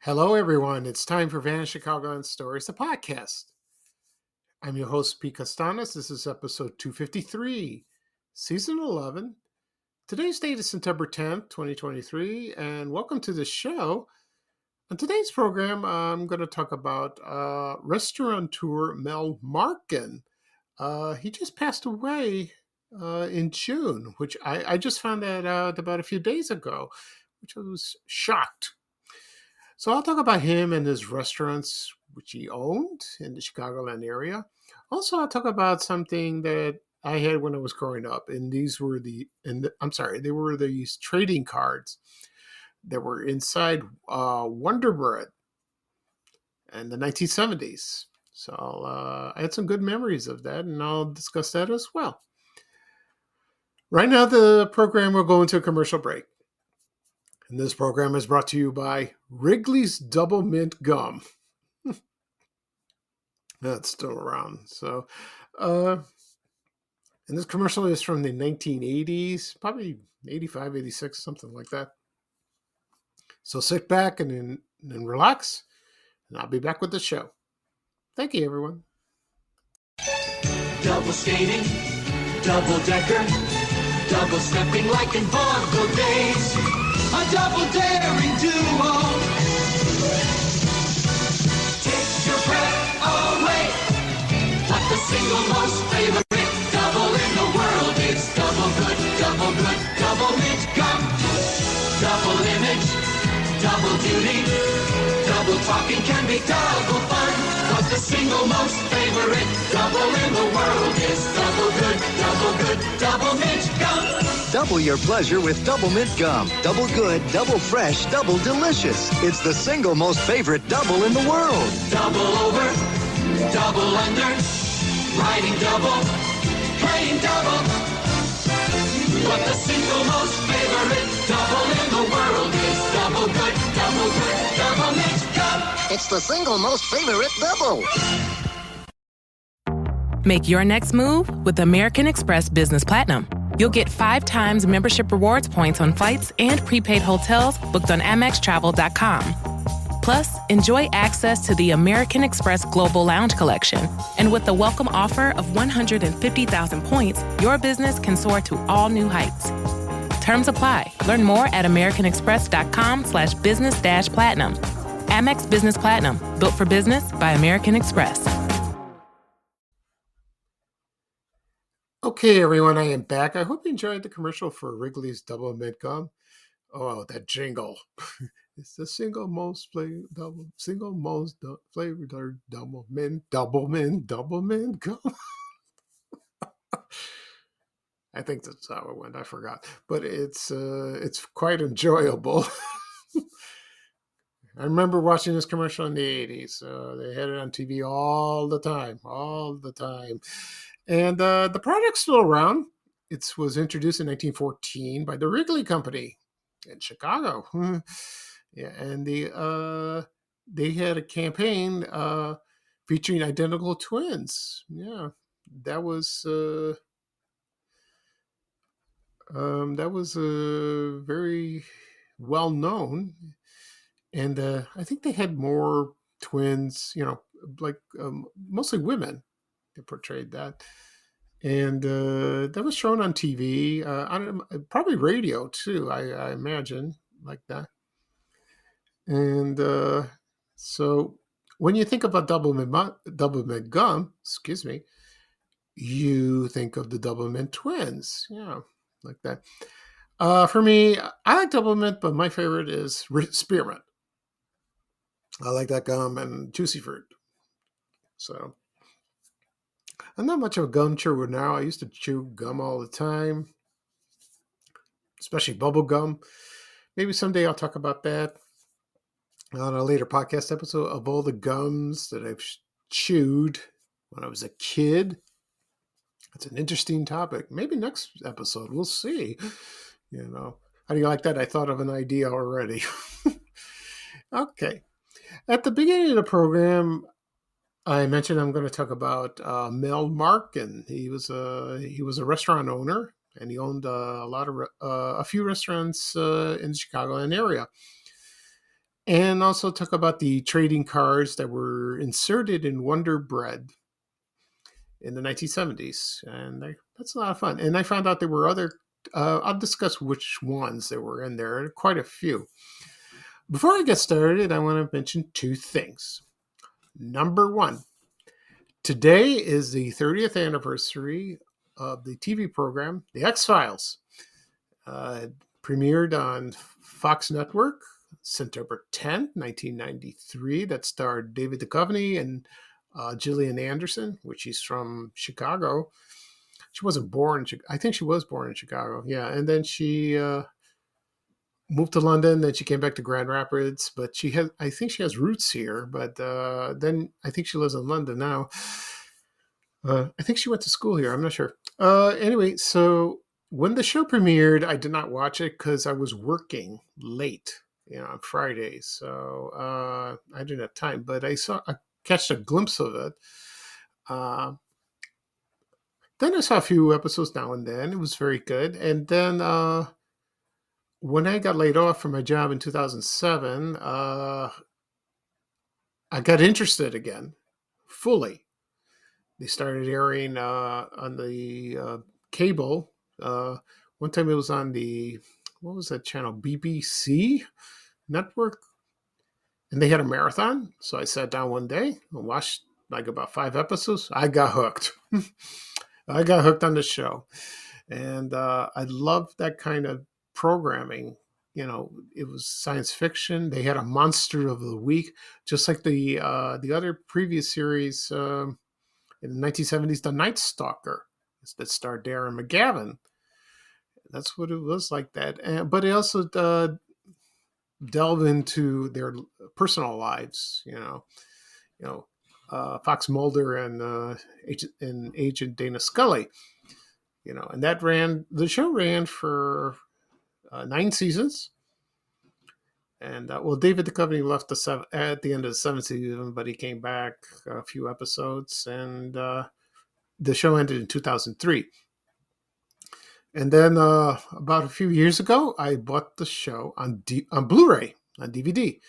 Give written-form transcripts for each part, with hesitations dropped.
Hello, everyone. It's time for Vanished Chicagoan Stories, the podcast. I'm your host, Pete Costanas. This is episode 253, season 11. Today's date is September 10th, 2023, and welcome to the show. On today's program, I'm going to talk about Restaurateur Mel Markon. He just passed away in June, which I just found that out about a few days ago, which I was shocked. So I'll talk about him and his restaurants, which he owned in the Chicagoland area. Also, I'll talk about something that I had when I was growing up, and these were they were these trading cards that were inside Wonder Bread in the 1970s. So I had some good memories of that, and I'll discuss that as well. Right now, the program will go into a commercial break. And this program is brought to you by Wrigley's Double Mint Gum. That's still around. So, and this commercial is from the 1980s, probably 85, 86, something like that. So sit back and relax, and I'll be back with the show. Thank you, everyone. Double skating, double decker, double stepping like in vaudeville days. A double daring duo. Take your breath away. What the single most favorite double in the world is. Double good, double mint gum. Double image, double duty. Double talking can be double fun. What the single most favorite double in the world is. Double good, double mint gum. Double your pleasure with Double Mint Gum. Double good, double fresh, double delicious. It's the single most favorite double in the world. Double over, double under, riding double, playing double. But the single most favorite double in the world is double good, double mint gum. It's the single most favorite double. Make your next move with American Express Business Platinum. You'll get 5 times membership rewards points on flights and prepaid hotels booked on AmexTravel.com. Plus, enjoy access to the American Express Global Lounge Collection. And with the welcome offer of 150,000 points, your business can soar to all new heights. Terms apply. Learn more at americanexpress.com/business-platinum. Amex Business Platinum. Built for business by American Express. Okay, everyone, I am back. I hope you enjoyed the commercial for Wrigley's Double Mint Gum. Oh, that jingle. It's the single most flavored double mint gum. I think that's how it went. I forgot. But it's quite enjoyable. I remember watching this commercial in the 80s. They had it on TV all the time. And the product's still around. It was introduced in 1914 by the Wrigley Company in Chicago. Yeah, and they had a campaign featuring identical twins. Yeah, that was very well known, and I think they had more twins. Like mostly women. They portrayed that. And that was shown on TV, probably radio too, I imagine, like that. And so when you think about double mint gum, you think of the double mint twins. Yeah, like that. For me, I like double mint, but my favorite is spearmint. I like that gum and juicy fruit. So I'm not much of a gum chewer now. I used to chew gum all the time, especially bubble gum. maybe someday I'll talk about that on a later podcast episode of all the gums that I've chewed when I was a kid. That's an interesting topic. Maybe next episode, we'll see. How do you like that? I thought of an idea already. Okay. At the beginning of the program, I mentioned I'm going to talk about Mel Markon. He was a restaurant owner, and he owned a few restaurants in the Chicagoland area. And also talk about the trading cards that were inserted in Wonder Bread in the 1970s. And that's a lot of fun. And I found out there were other, I'll discuss which ones there were in there, quite a few. Before I get started, I want to mention two things. Number one, today is the 30th anniversary of the TV program, The X-Files. Premiered on Fox Network September 10th, 1993. That starred David Duchovny and Gillian Anderson, which she's from Chicago. She wasn't born. I think she was born in Chicago. Yeah, and then she moved to London. Then she came back to Grand Rapids, but I think she has roots here. But then I think she lives in London now. I think she went to school here. I'm not sure. Anyway, so when the show premiered, I did not watch it because I was working late, on Fridays. So I didn't have time. But I catched a glimpse of it. Then I saw a few episodes now and then. It was very good. And then when I got laid off from my job in 2007, I got interested again, fully. They started airing on the cable. One time it was on what was that channel? BBC network. And they had a marathon. So I sat down one day and watched like about 5 episodes. I got hooked. I got hooked on the show. And I loved that kind of programming. It was science fiction. They had a monster of the week, just like the other previous series in the 1970s, The Night Stalker, that starred Darren McGavin. That's what it was like that. But it also delved into their personal lives. Fox Mulder and Agent Dana Scully. And the show ran for 9 seasons. And David Duchovny left at the end of the 7th season, but he came back a few episodes, and the show ended in 2003. And then about a few years ago, I bought the show on Blu-ray, on DVD.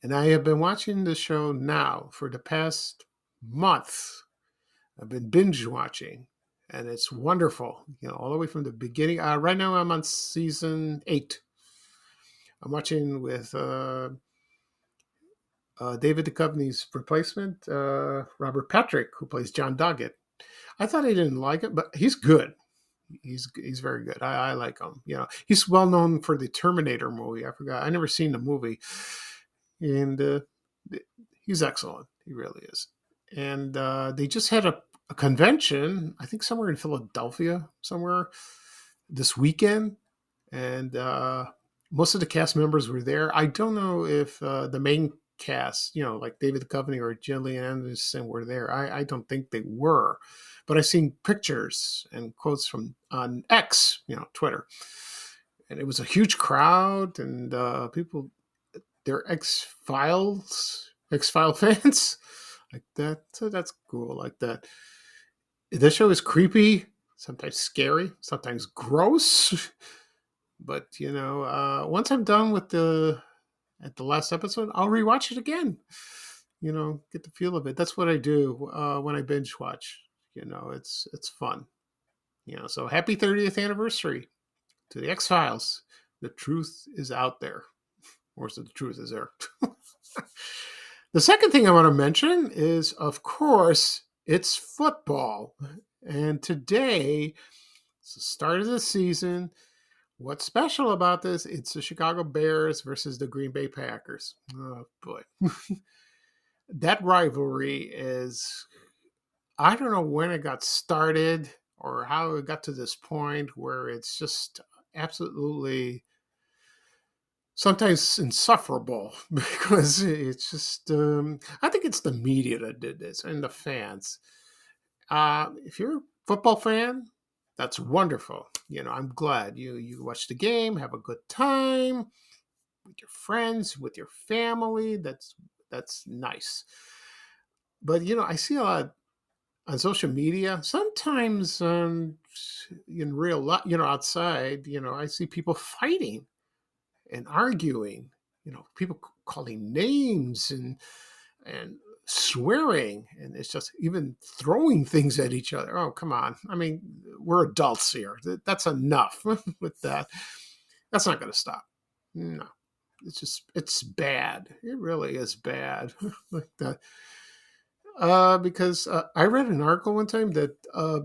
And I have been watching the show now for the past month. I've been binge watching, and it's wonderful, all the way from the beginning. Right now I'm on season 8. I'm watching with David Duchovny's replacement, Robert Patrick, who plays John Doggett. I thought I didn't like it, but he's good. He's very good. I like him. He's well known for the Terminator movie. I never seen the movie, and he's excellent. He really is. And they just had a convention, I think somewhere in Philadelphia, somewhere this weekend, and most of the cast members were there. I don't know if the main cast, like David Duchovny or Gillian Anderson were there. I don't think they were. But I've seen pictures and quotes on X, Twitter. And it was a huge crowd, and people, they're X-File fans like that. So that's cool, like that. The show is creepy, sometimes scary, sometimes gross. But, once I'm done at the last episode, I'll rewatch it again. Get the feel of it. That's what I do when I binge watch. It's fun. So happy 30th anniversary to the X-Files. The truth is out there. Or so the truth is there. The second thing I want to mention is, of course, it's football. And today, it's the start of the season. What's special about this? It's the Chicago Bears versus the Green Bay Packers. Oh, boy. That rivalry is, I don't know when it got started or how it got to this point where it's just absolutely sometimes insufferable because it's just, I think it's the media that did this and the fans. If you're a football fan, that's wonderful. I'm glad you watch the game, have a good time with your friends, with your family. That's nice. But I see a lot on social media. Sometimes in real life, outside, I see people fighting and arguing. People calling names and swearing, and it's just even throwing things at each other. Oh, come on! I mean, we're adults here. That's enough with that. That's not going to stop. No, it's bad. It really is bad. Like that. Because I read an article one time that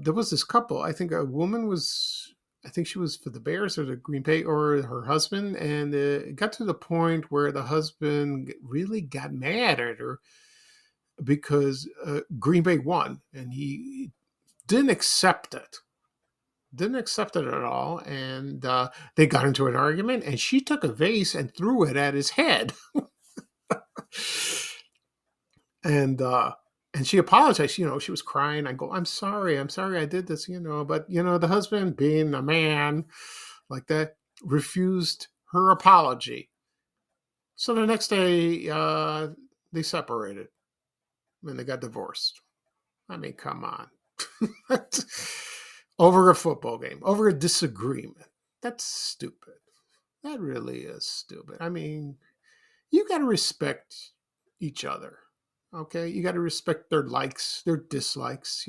there was this couple. I think a woman was, I think she was for the Bears or the Green Bay or her husband, and it got to the point where the husband really got mad at her because Green Bay won, and he didn't accept it. Didn't accept it at all, and they got into an argument, and she took a vase and threw it at his head. and she apologized. She was crying. I go, I'm sorry, I did this. But the husband, being a man like that, refused her apology. So the next day, they separated, and they got divorced. I mean, come on. Over a football game, over a disagreement. That's stupid. That really is stupid. I mean, you got to respect each other. Okay, you got to respect their likes, their dislikes.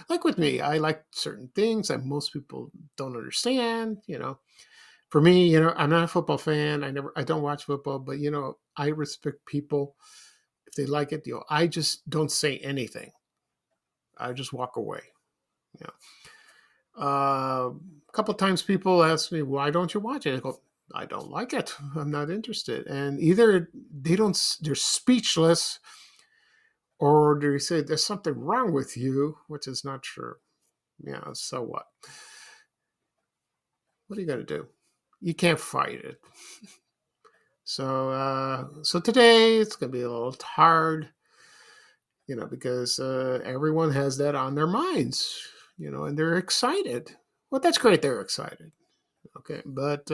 Like with me, I like certain things that most people don't understand. For me, I'm not a football fan. I don't watch football, but I respect people if they like it. I just don't say anything. I just walk away. You know. A couple of times people ask me, why don't you watch it? I go, I don't like it. I'm not interested. And either they're speechless, or they say there's something wrong with you, which is not true. So what? What are you going to do? You can't fight it. So today it's going to be a little hard, because everyone has that on their minds, and they're excited. Well, that's great. They're excited. Okay. But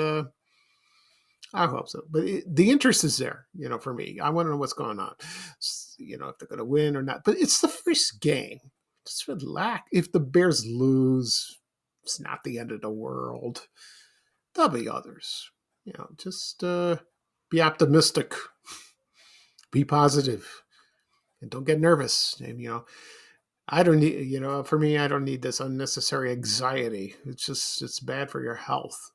I hope so. But the interest is there, for me. I want to know what's going on, if they're going to win or not. But it's the first game. Just relax. If the Bears lose, it's not the end of the world. There'll be others. Just be optimistic. Be positive. And don't get nervous. And, I don't need, for me, I don't need this unnecessary anxiety. It's bad for your health.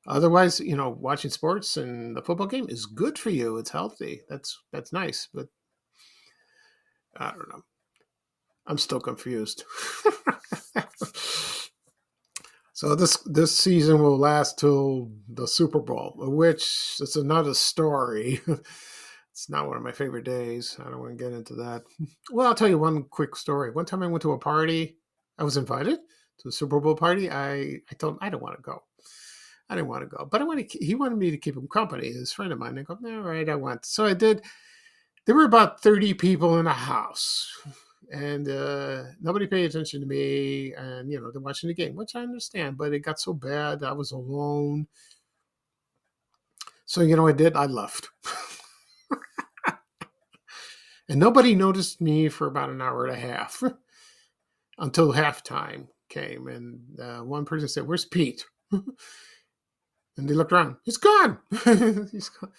Otherwise, watching sports and the football game is good for you. It's healthy. That's nice. But I don't know. I'm still confused. So this season will last till the Super Bowl, which is another story. It's not one of my favorite days. I don't want to get into that. Well, I'll tell you one quick story. One time I went to a party. I was invited to a Super Bowl party. I told him I don't want to go. I didn't want to go, but he wanted me to keep him company. His friend of mine. I go, all right, I went. So I did. There were about 30 people in a house, and nobody paid attention to me. And they're watching the game, which I understand. But it got so bad, I was alone. So I did. I left. And nobody noticed me for about an hour and a half until halftime came. And one person said, "Where's Pete?" And they looked around. He's gone. He's gone.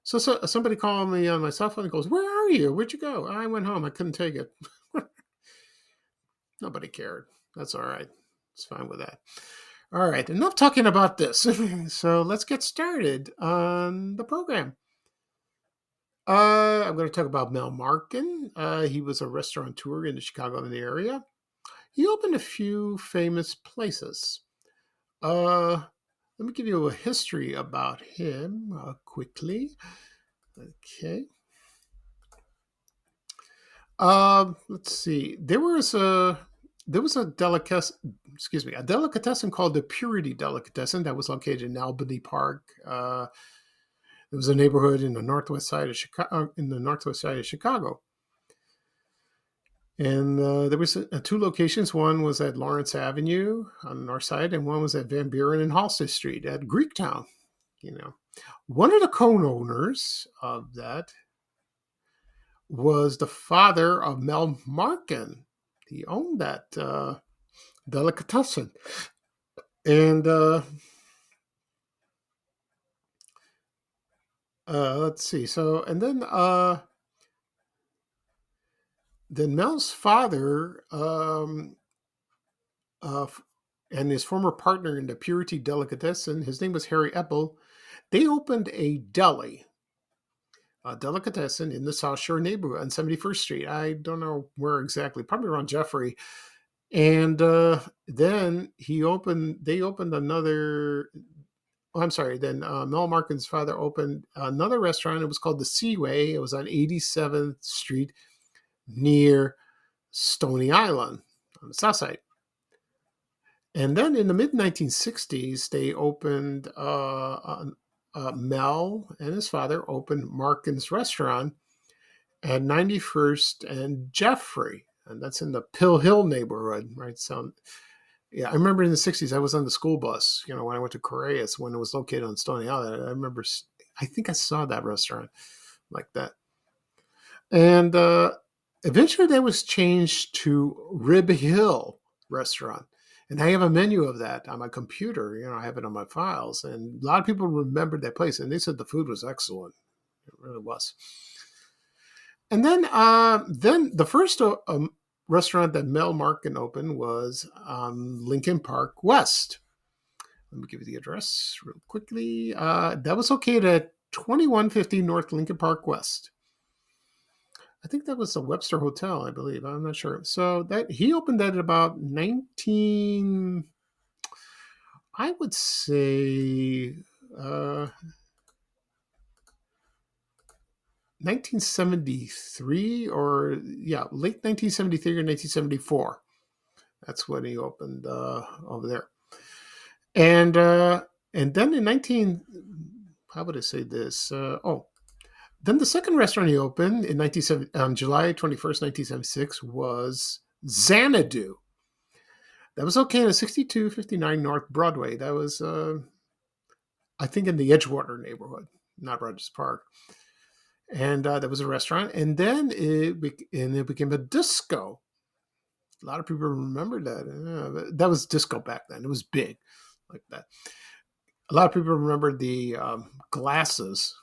So somebody called me on my cell phone and goes, "Where are you? Where'd you go?" I went home. I couldn't take it. Nobody cared. That's all right. It's fine with that. All right. Enough talking about this. So let's get started on the program. I'm going to talk about Mel Markon. He was a restaurateur in the Chicagoland area. He opened a few famous places. Let me give you a history about him quickly. Okay. Let's see. There was there was a delicatessen called the Purity Delicatessen that was located in Albany Park. There was a neighborhood in the northwest side of Chicago. And there was two locations. One was at Lawrence Avenue on the north side, and one was at Van Buren and Halsted Street at Greektown. One of the co-owners of that was the father of Mel Markon. He owned that delicatessen. And let's see. So, and then Mel's father and his former partner in the Purity Delicatessen, his name was Harry Eppel, they opened a delicatessen in the South Shore neighborhood on 71st Street. I don't know where exactly, probably around Jeffrey. And then they opened another. Oh, I'm sorry. Then Mel Markon's father opened another restaurant. It was called the Seaway. It was on 87th Street near Stony Island on the south side. And then in the mid 1960s, they opened Mel and his father opened Markon's restaurant at 91st and Jeffrey, and that's in the Pill Hill neighborhood, right? So, yeah, I remember in the 60s, I was on the school bus, when I went to Correas, when it was located on Stony Island. I think I saw that restaurant like that. And eventually that was changed to Rib Hill Restaurant. And I have a menu of that on my computer. I have it on my files. And a lot of people remembered that place. And they said the food was excellent. It really was. And then the first restaurant that Mel Markon opened was Lincoln Park West. Let me give you the address real quickly. That was located at 2150 North Lincoln Park West. I think that was the Webster Hotel, I believe. I'm not sure. So that he opened that at about 1973 or late 1973 or 1974. That's when he opened over there. And then in how would I say this? Then the second restaurant he opened on July 21st, 1976 was Xanadu. That was located at 6259 North Broadway. That was, I think, in the Edgewater neighborhood, not Rogers Park. And that was a restaurant. And then it became a disco. A lot of people remember that. That was disco back then. It was big like that. A lot of people remember the glasses,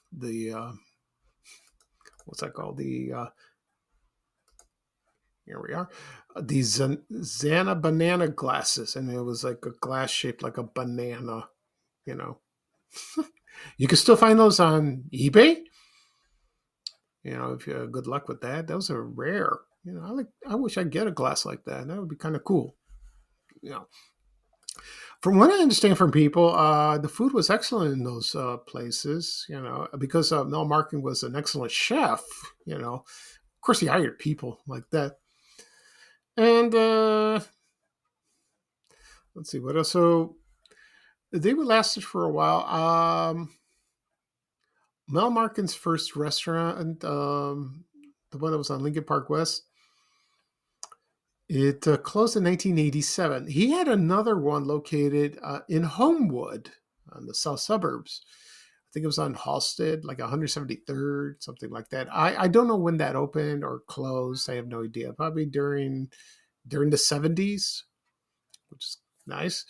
what's that called? Here we are. These Zana banana glasses. And it was like a glass shaped like a banana, You can still find those on eBay. If you have good luck with that. Those are rare. I wish I'd get a glass like that. That would be kind of cool. From what I understand from people, the food was excellent in those places, because Mel Markon was an excellent chef, Of course, he hired people like that. And let's see, what else? So they were lasted for a while. Mel Markon's first restaurant, the one that was on Lincoln Park West, it closed in 1987. He had another one located in Homewood on the south suburbs. I think it was on Halsted, like 173rd, something like that. I don't know when that opened or closed. I have no idea. Probably during the 70s, which is nice.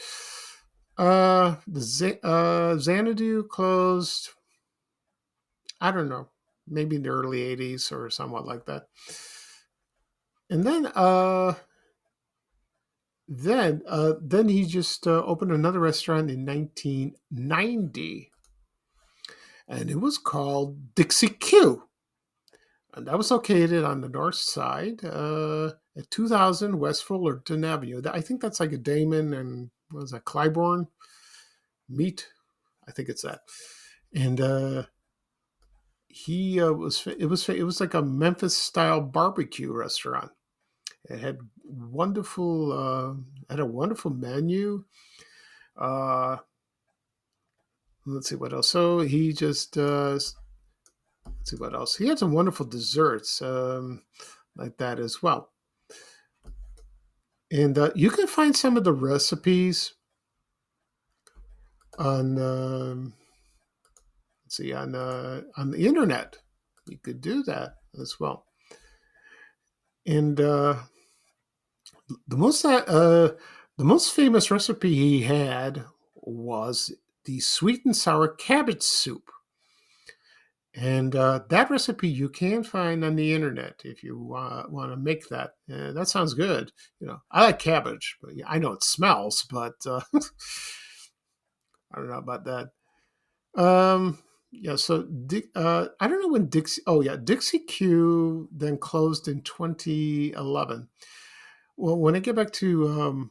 The Xanadu closed, I don't know, maybe in the early 80s or somewhat like that. And then he just opened another restaurant in 1990, and it was called Dixie Q, and that was located on the north side at 2000 West Fullerton Avenue. I think that's like a Damon and what was that, Clybourne meet? I think it's that. And it was like a Memphis style barbecue restaurant. It had had a wonderful menu. Let's see what else. So he just let's see what else. He had some wonderful desserts like that as well. And you can find some of the recipes on let's see on the internet. You could do that as well. And the most famous recipe he had was the sweet and sour cabbage soup. And that recipe you can find on the internet if you want to make that. That sounds good. I like cabbage, but yeah, I know it smells, but I don't know about that. Yeah, so I don't know when Dixie. Oh yeah, Dixie Q then closed in 2011. Well, when I get back to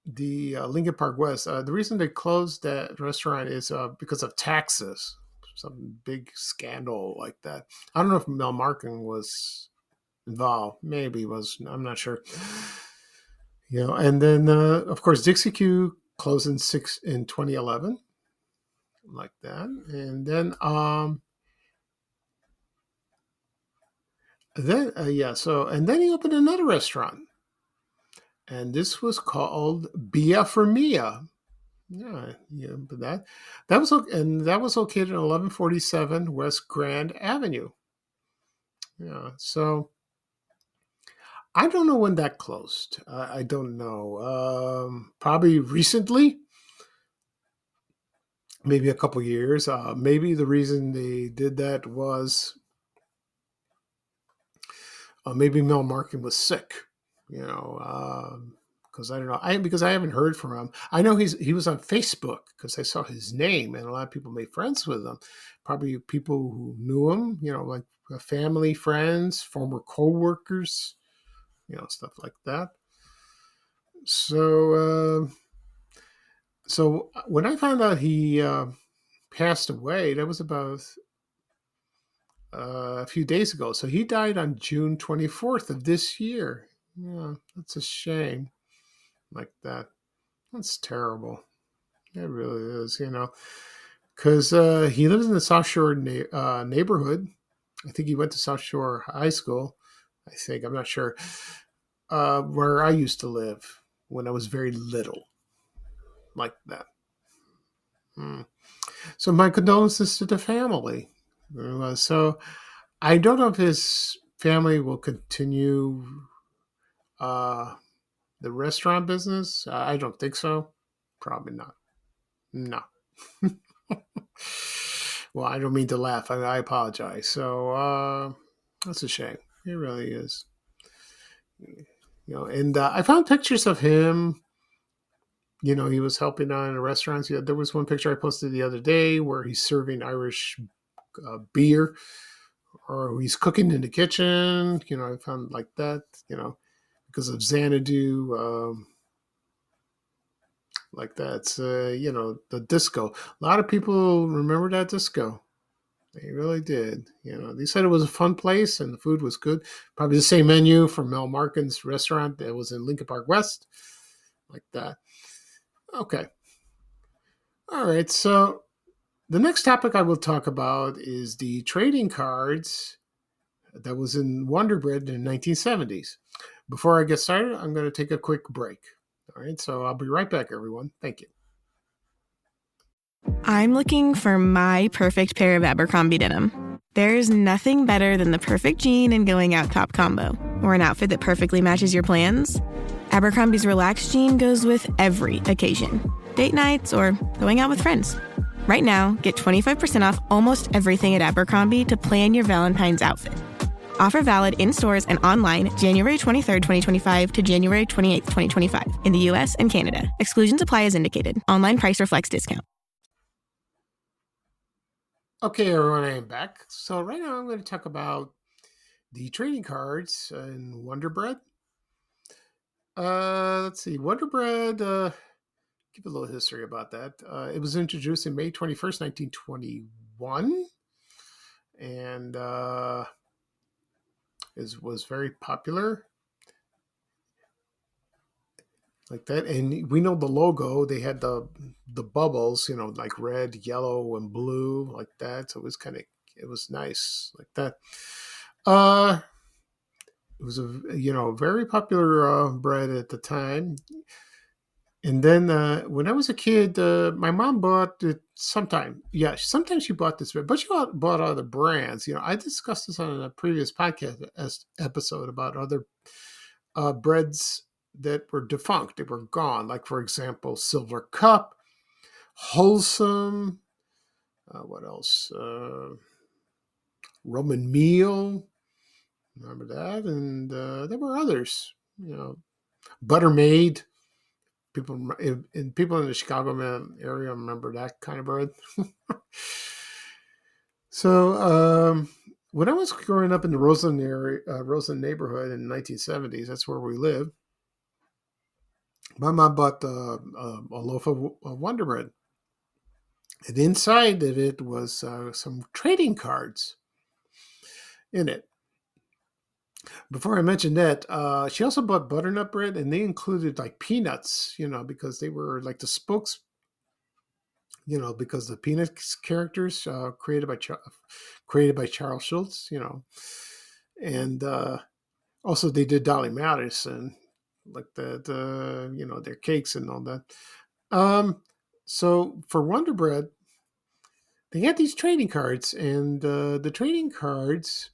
the Lincoln Park West, the reason they closed that restaurant is because of taxes. Some big scandal like that. I don't know if Mel Markon was involved. Maybe he was. I'm not sure. And then of course Dixie Q closed in 2011, like that, and then then he opened another restaurant, and this was called Bia for Mia. Yeah, but that was located in 1147 West Grand Avenue. Yeah, so I don't know when that closed. I don't know. Probably recently, maybe a couple years. Maybe the reason they did that was maybe Mel Markon was sick. Because I don't know. Because I haven't heard from him. I know he was on Facebook because I saw his name, and a lot of people made friends with him. Probably people who knew him, like family, friends, former co-workers, stuff like that. So, so when I found out he passed away, that was about a few days ago. So he died on June 24th of this year. Yeah, that's a shame. Like that. That's terrible. It really is, because he lives in the South Shore neighborhood. I think he went to South Shore High School. I think, I'm not sure, where I used to live when I was very little, like that. So my condolences to the family. So I don't know if his family will continue the restaurant business. I don't think so. Probably not. No. Well, I don't mean to laugh. I apologize. So that's a shame. It really is. And I found pictures of him. He was helping out in the restaurants. Yeah, there was one picture I posted the other day where he's serving Irish beer, or he's cooking in the kitchen. I found like that. Because of Xanadu. Like that's the disco. A lot of people remember that disco. They really did. They said it was a fun place and the food was good. Probably the same menu from Mel Markon's restaurant that was in Lincoln Park West, like that. Okay. All right. So the next topic I will talk about is the trading cards that was in Wonder Bread in the 1970s. Before I get started, I'm going to take a quick break. All right. So I'll be right back, everyone. Thank you. I'm looking for my perfect pair of Abercrombie denim. There's nothing better than the perfect jean and going out top combo, or an outfit that perfectly matches your plans. Abercrombie's relaxed jean goes with every occasion, date nights or going out with friends. Right now, get 25% off almost everything at Abercrombie to plan your Valentine's outfit. Offer valid in stores and online January 23rd, 2025 to January 28th, 2025 in the U.S. and Canada. Exclusions apply as indicated. Online price reflects discount. Okay, everyone, I am back. So right now I'm going to talk about the trading cards in Wonder Bread. Let's see. Wonder Bread, give a little history about that. It was introduced in May 21st, 1921. And it was very popular. like that. And we know the logo. They had the bubbles, like red, yellow, and blue, like that. So it was nice, like that. Uh, it was a very popular bread at the time. And then when I was a kid, my mom bought it sometime. Yeah, sometimes she bought this bread, but she bought other brands. I discussed this on a previous podcast episode about other breads that were defunct, they were gone. Like, for example, Silver Cup, Wholesome, what else? Roman Meal, remember that? And there were others, Buttermaid. People in the Chicago area remember that kind of bread. So, when I was growing up in the Roseland area, Roseland neighborhood in the 1970s, that's where we lived. My mom bought a loaf of Wonder Bread, and inside of it was some trading cards in it. Before I mentioned that, she also bought butternut bread, and they included like peanuts, because they were like the spokes, because the Peanuts characters created by Charles Schultz, and also they did Dolly Madison, like that, their cakes and all that. So for Wonder Bread, they had these trading cards, and the trading cards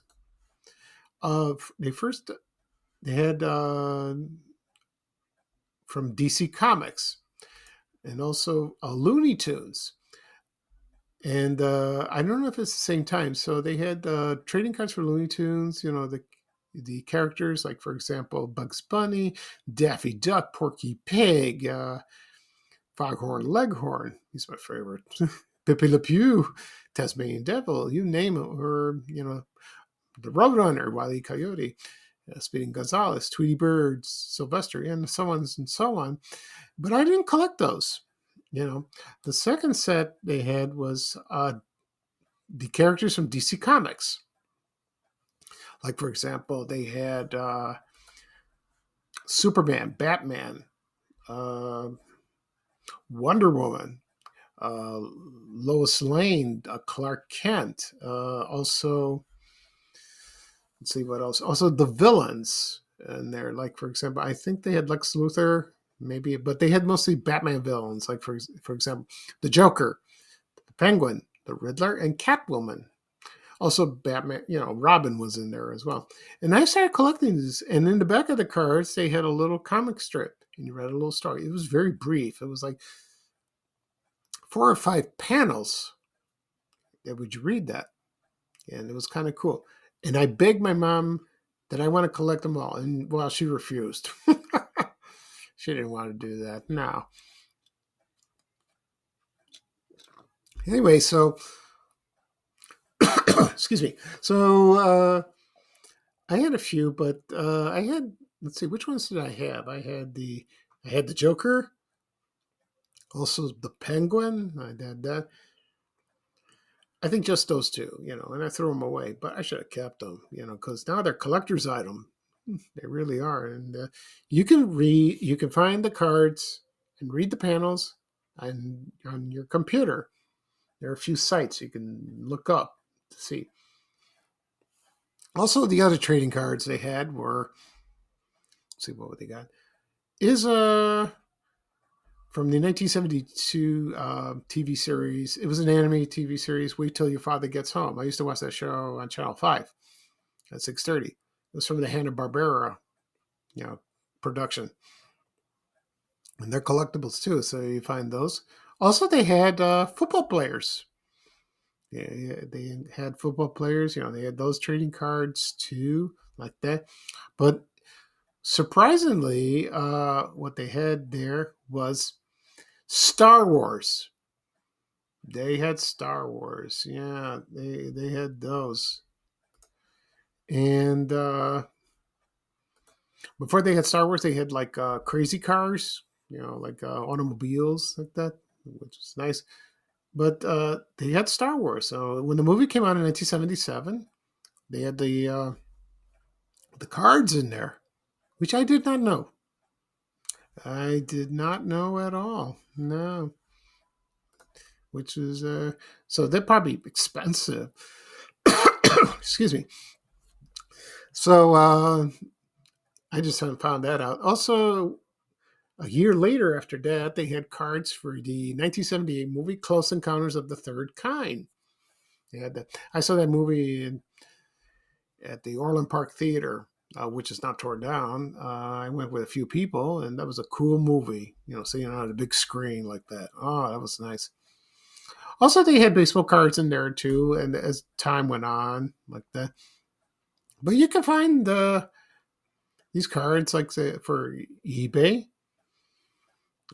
they had from DC Comics and also Looney Tunes. And I don't know if it's the same time. So they had trading cards for Looney Tunes, the characters, like, for example, Bugs Bunny, Daffy Duck, Porky Pig, Foghorn Leghorn. He's my favorite. Pippi Le Pew, Tasmanian Devil, you name it. Or, the Roadrunner, Wile E. Coyote, Speeding Gonzales, Tweety Bird, Sylvester, and so on and so on. But I didn't collect those. The second set they had was the characters from DC Comics. Like, for example, they had Superman, Batman, Wonder Woman, Lois Lane, Clark Kent. Also, let's see what else. Also, the villains. And they're like, for example, I think they had Lex Luthor, maybe, but they had mostly Batman villains. Like, for example, the Joker, the Penguin, the Riddler, and Catwoman. Also, Batman, Robin was in there as well. And I started collecting these. And in the back of the cards, they had a little comic strip. And you read a little story. It was very brief. It was like 4 or 5 panels. That would you read that? And it was kind of cool. And I begged my mom that I want to collect them all. And, well, she refused. She didn't want to do that. No. Anyway, so excuse me. So I had a few, but I had, let's see, which ones did I have? I had the Joker, also the Penguin. I had that. I think just those two, and I threw them away, but I should have kept them, because now they're collector's item. They really are. And you can find the cards and read the panels on your computer. There are a few sites you can look up to see. Also, the other trading cards they had were, let's see what they got, is from the 1972 TV series. It was an anime TV series, Wait Till Your Father Gets Home. I used to watch that show on Channel 5 at 6:30. It was from the Hanna-Barbera, production. And they're collectibles too, so you find those. Also, they had football players. Yeah, they had football players. They had those trading cards too, like that. But surprisingly, what they had there was Star Wars. They had Star Wars. Yeah, they had those. And before they had Star Wars, they had like crazy cars, like automobiles like that, which is nice. But they had Star Wars. So when the movie came out in 1977, they had the cards in there, which I did not know. I did not know at all. No, which is so they're probably expensive. Excuse me. So I just haven't found that out. Also, a year later after that, they had cards for the 1978 movie Close Encounters of the Third Kind. They had that. I saw that movie at the Orland Park Theater, which is not torn down. I went with a few people, and that was a cool movie. Seeing it on a big screen like that. Oh, that was nice. Also, they had baseball cards in there too, and as time went on, like that. But you can find these cards like say for eBay,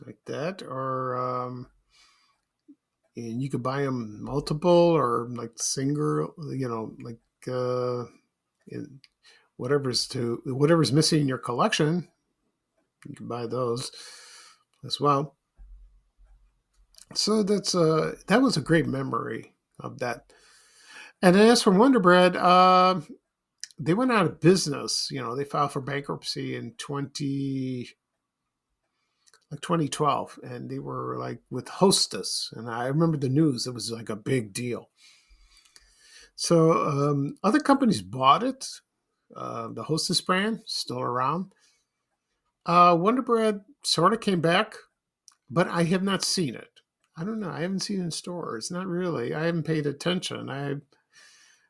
like that, or and you could buy them multiple or like single. Like whatever's missing in your collection, you can buy those as well. So that was a great memory of that. And then as for Wonder Bread, they went out of business. They filed for bankruptcy in 2012, and they were like with Hostess. And I remember the news; it was like a big deal. So other companies bought it. The Hostess brand still around. Wonder Bread sort of came back, but I have not seen it. I don't know. I haven't seen it in stores. Not really. I haven't paid attention.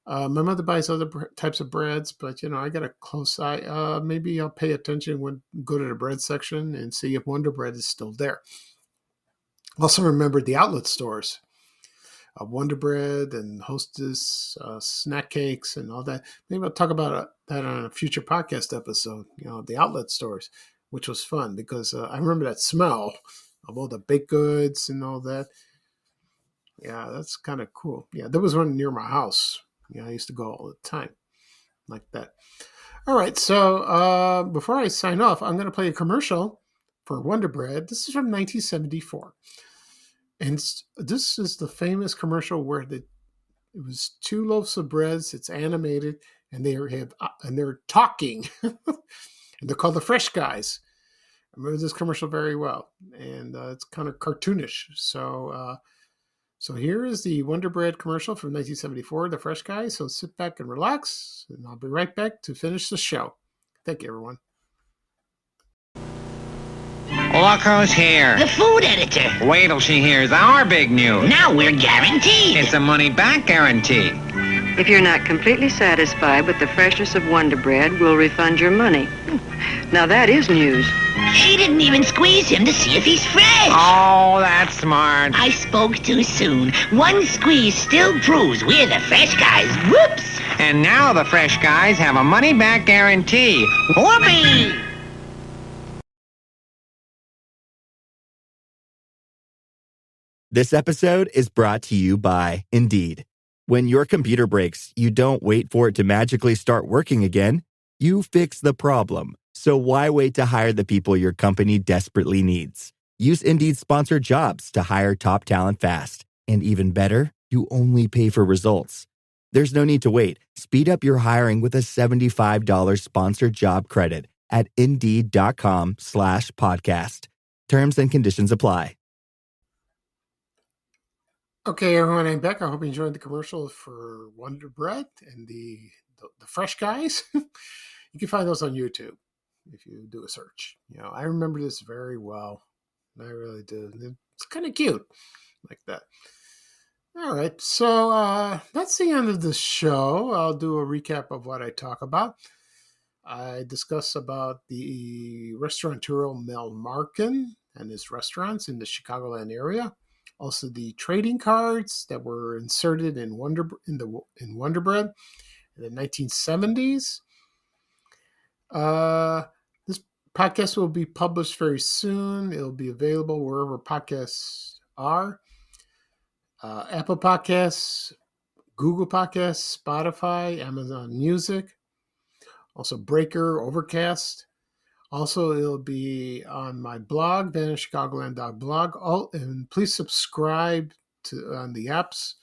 My mother buys other types of breads, but I got a close eye. Maybe I'll pay attention when go to the bread section and see if Wonder Bread is still there. Also, remember the outlet stores, Wonder Bread and Hostess snack cakes and all that. Maybe I'll talk about that on a future podcast episode. The outlet stores, which was fun because I remember that smell of all the baked goods and all that. Yeah, that's kind of cool. Yeah, there was one near my house. I used to go all the time like that. All right, so before I sign off, I'm going to play a commercial for Wonder Bread. This is from 1974. And this is the famous commercial where it was two loaves of breads. It's animated, and they're talking, and they're called the Fresh Guys. I remember this commercial very well, and it's kind of cartoonish. So here is the Wonder Bread commercial from 1974, the Fresh Guys. So sit back and relax, and I'll be right back to finish the show. Thank you, everyone. Look who's here. The food editor. Wait till she hears our big news. Now we're guaranteed. It's a money-back guarantee. If you're not completely satisfied with the freshness of Wonder Bread, we'll refund your money. Now that is news. She didn't even squeeze him to see if he's fresh. Oh, that's smart. I spoke too soon. One squeeze still proves we're the Fresh Guys. Whoops. And now the Fresh Guys have a money-back guarantee. Whoopee! This episode is brought to you by Indeed. When your computer breaks, you don't wait for it to magically start working again. You fix the problem. So why wait to hire the people your company desperately needs? Use Indeed's sponsored jobs to hire top talent fast. And even better, you only pay for results. There's no need to wait. Speed up your hiring with a $75 sponsored job credit at Indeed.com/podcast. Terms and conditions apply. Okay, everyone, I'm back. I hope you enjoyed the commercial for Wonder Bread and the Fresh Guys. You can find those on YouTube if you do a search. I remember this very well. I really do. It's kind of cute like that. All right, so that's the end of the show. I'll do a recap of what I talk about. I discuss about the Restaurateur Mel Markon and his restaurants in the Chicagoland area. Also, the trading cards that were inserted in Wonder Bread in the 1970s. This podcast will be published very soon. It'll be available wherever podcasts are. Apple Podcasts, Google Podcasts, Spotify, Amazon Music, also Breaker, Overcast. Also, it'll be on my blog, vanishchicagoland.blog. And please subscribe on the apps.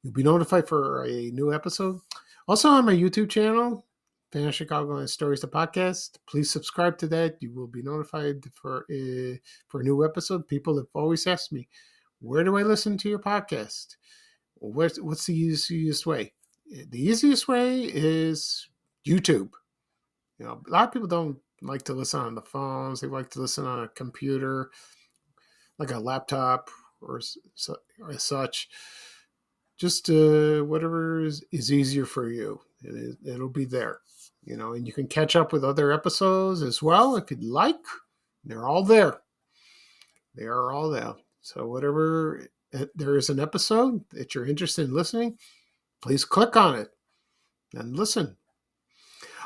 You'll be notified for a new episode. Also on my YouTube channel, Fan Chicagoland Stories, the podcast. Please subscribe to that. You will be notified for a new episode. People have always asked me, where do I listen to your podcast? What's the easiest way? The easiest way is YouTube. You know, a lot of people don't like to listen on the phones. They like to listen on a computer, like a laptop or such. Just whatever is easier for you. It'll be there. You know, and you can catch up with other episodes as well if you'd like. They're all there. They are all there. So whatever there is an episode that you're interested in listening, please click on it and listen.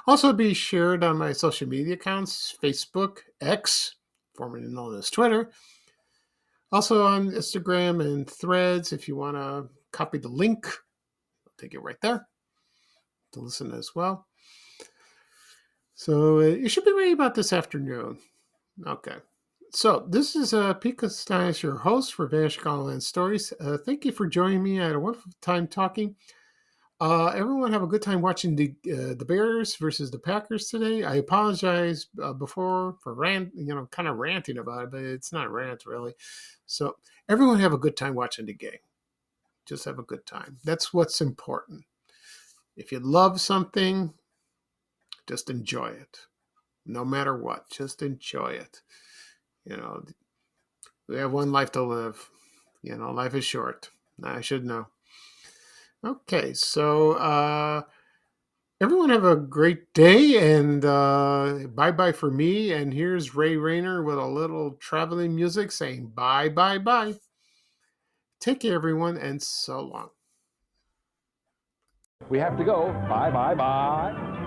Also be shared on my social media accounts, Facebook, X, formerly known as Twitter. Also on Instagram and Threads. If you want to copy the link, I'll take it right there to listen as well. So it should be ready about this afternoon. Okay. So this is Pika Stein, your host for Van Chicagoland Stories. Thank you for joining me. I had a wonderful time talking. Everyone have a good time watching the Bears versus the Packers today. I apologize before for kind of ranting about it, but it's not rant really. So everyone have a good time watching the game. Just have a good time. That's what's important. If you love something, just enjoy it. No matter what, just enjoy it. You know, we have one life to live. You know, life is short. I should know. Okay, so everyone have a great day, and bye-bye for me. And here's Ray Rayner with a little traveling music saying bye, bye, bye. Take care, everyone, and so long. We have to go. Bye, bye, bye.